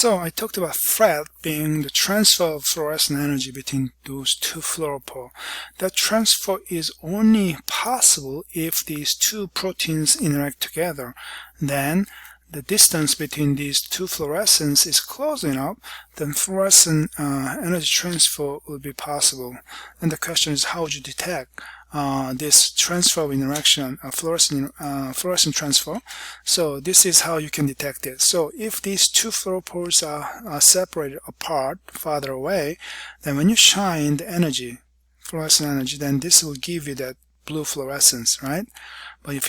So I talked about FRET being the transfer of fluorescent energy between those two fluoropoles. That transfer is only possible if these two proteins interact together. Then the distance between these two fluorescents is close enough, then fluorescent energy transfer will be possible. And the question is, how would you detect this transfer of interaction, fluorescent transfer? So this is how you can detect it. So if these two fluoropoles are separated apart, farther away, then when you shine the energy, fluorescent energy, then this will give you that blue fluorescence, right? But if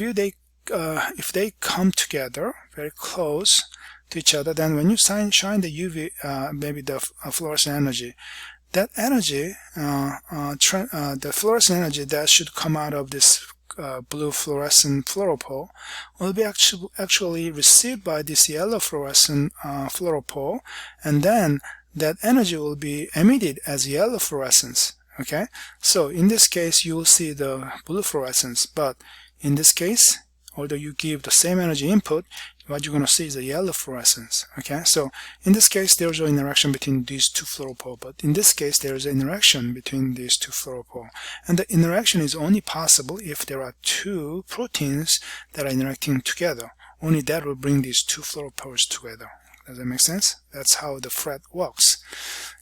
they come together very close to each other, then when you shine the UV, maybe the fluorescent energy, that energy, the fluorescent energy that should come out of this blue fluorescent fluoropole will be actually received by this yellow fluorescent fluoropole, and then that energy will be emitted as yellow fluorescence. Okay, so in this case you will see the blue fluorescence, but in this case, although you give the same energy input, what you're going to see is a yellow fluorescence. Okay, so in this case there's no interaction between these two fluoropoles, but in this case there is an interaction between these two fluoropoles, and the interaction is only possible if there are two proteins that are interacting together. Only that will bring these two fluoropoles together. Does that make sense? That's how the FRET works.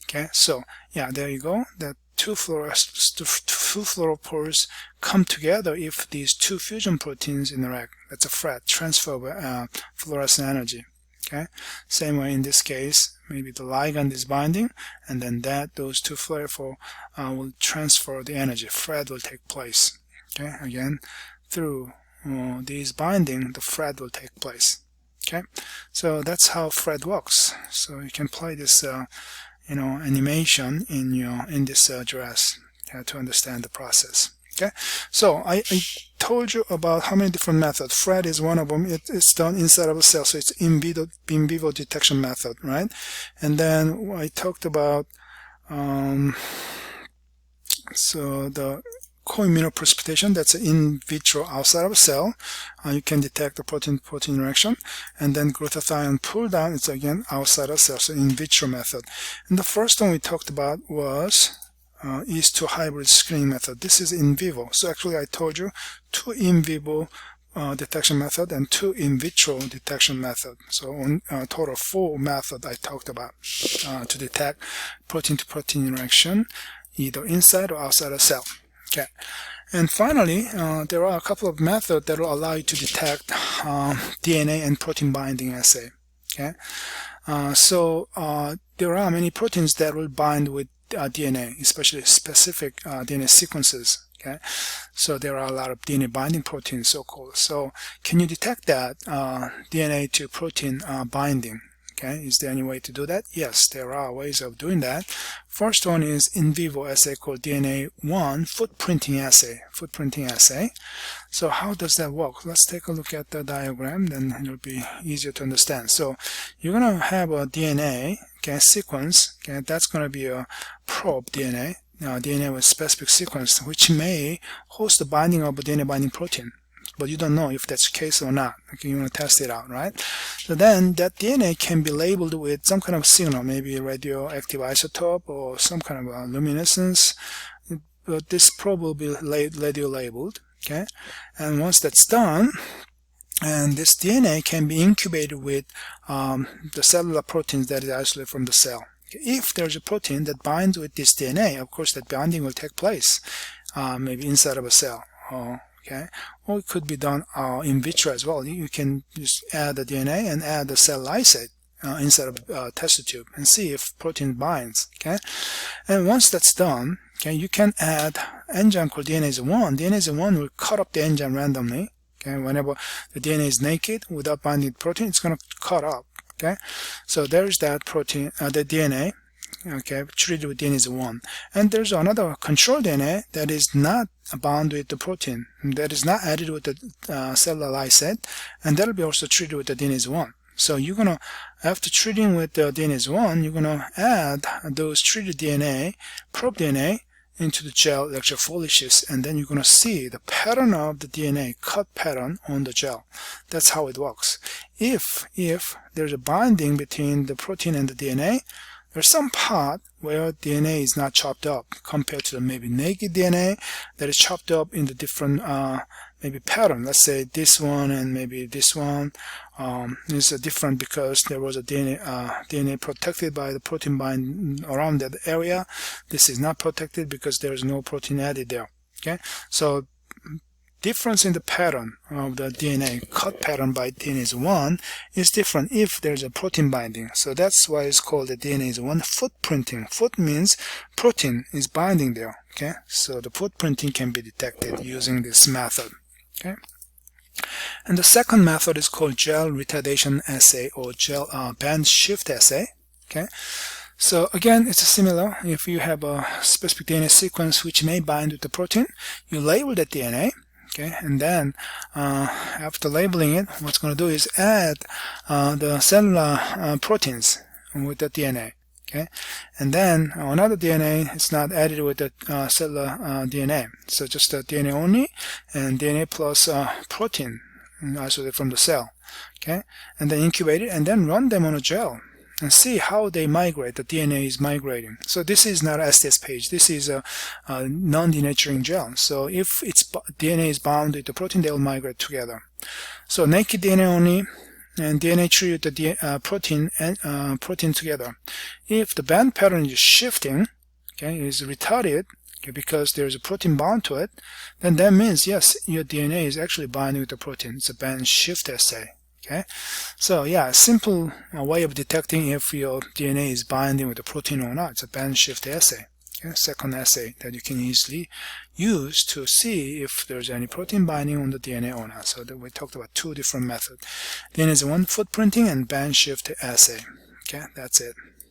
Okay, so yeah, there you go. That two fluoropoles come together if these two fusion proteins interact. That's a FRET, transfer of fluorescent energy. Okay, same way in this case, maybe the ligand is binding, and then those two fluoropoles will transfer the energy. FRET will take place. Okay, again, through these binding, the FRET will take place. Okay, so that's how FRET works. So you can play this animation in this dress to understand the process. Okay, so I told you about how many different methods. FRET is one of them. It's done inside of a cell, so it's in vivo detection method, right? And then I talked about so the co-immunoprecipitation, that's in vitro outside of a cell. You can detect the protein-protein interaction. And then glutathione pull down, it's again outside of a cell, so in vitro method. And the first one we talked about was is2 hybrid screening method. This is in vivo. So actually I told you 2 in vivo detection method and 2 in vitro detection method. So on total 4 methods I talked about to detect protein-to-protein interaction either inside or outside a cell. Okay, and finally, there are a couple of methods that will allow you to detect DNA and protein binding assay. Okay, so there are many proteins that will bind with DNA, especially specific DNA sequences. Okay, so there are a lot of DNA binding proteins, so-called. So can you detect that DNA to protein binding? Okay, is there any way to do that? Yes, there are ways of doing that. First one is in vivo assay called DNA1 footprinting assay. So how does that work? Let's take a look at the diagram, then it'll be easier to understand. So you're going to have a DNA sequence. Okay, that's going to be a probe DNA. DNA with specific sequence, which may host the binding of a DNA binding protein. But you don't know if that's the case or not. Okay, you want to test it out, right? So then that DNA can be labeled with some kind of signal, maybe a radioactive isotope or some kind of luminescence. But this probe will be radio labeled. Okay, and once that's done, and this DNA can be incubated with the cellular proteins that is isolated from the cell. If there's a protein that binds with this DNA, of course that binding will take place maybe inside of a cell. Okay, or it could be done in vitro as well. You can just add the DNA and add the cell lysate inside of a test tube and see if protein binds. Okay, and once that's done, okay, you can add enzyme called DNase-1. DNase-1 will cut up the enzyme randomly. Okay, whenever the DNA is naked without binding protein, it's going to cut up. Okay, so there's that protein, the DNA. Okay, treated with DNase-1, and there's another control DNA that is not bound with the protein, that is not added with the cellular lysate, and that'll be also treated with the DNase-1. So you're gonna, after treating with the DNase-1, you're gonna add those treated DNA, probe DNA, into the gel electrophoresis, and then you're going to see the pattern of the DNA cut pattern on the gel. That's how it works. If there's a binding between the protein and the DNA, there's some part where DNA is not chopped up compared to the maybe naked DNA that is chopped up in the different maybe pattern. Let's say this one and maybe this one is different because there was a DNA protected by the protein bind around that area. This is not protected because there is no protein added there. Okay, so difference in the pattern of the DNA cut pattern by DNase 1 is different if there's a protein binding. So that's why it's called the DNase 1 footprinting. Foot means protein is binding there. Okay, so the footprinting can be detected using this method. Okay, and the second method is called gel retardation assay or gel band shift assay. Okay, so again, it's similar. If you have a specific DNA sequence which may bind with the protein, you label that DNA. Okay, and then after labeling it, what's going to do is add the cellular proteins with the DNA. Okay, and then another DNA is not added with the cellular DNA, so just the DNA only and DNA plus protein isolated from the cell. Okay, and then incubate it and then run them on a gel and see how they migrate. The DNA is migrating. So this is not an STS page. This is a non-denaturing gel. So if its DNA is bound with the protein, they will migrate together. So naked DNA only and DNA treated with the protein and protein together. If the band pattern is shifting, okay, is retarded, okay, because there is a protein bound to it, then that means yes, your DNA is actually binding with the protein. It's a band shift assay. Okay, so yeah, a simple way of detecting if your DNA is binding with the protein or not. It's a band shift assay. Okay, second assay that you can easily use to see if there's any protein binding on the DNA or not. So that we talked about two different methods. DNase 1 footprinting and band shift assay. Okay, that's it.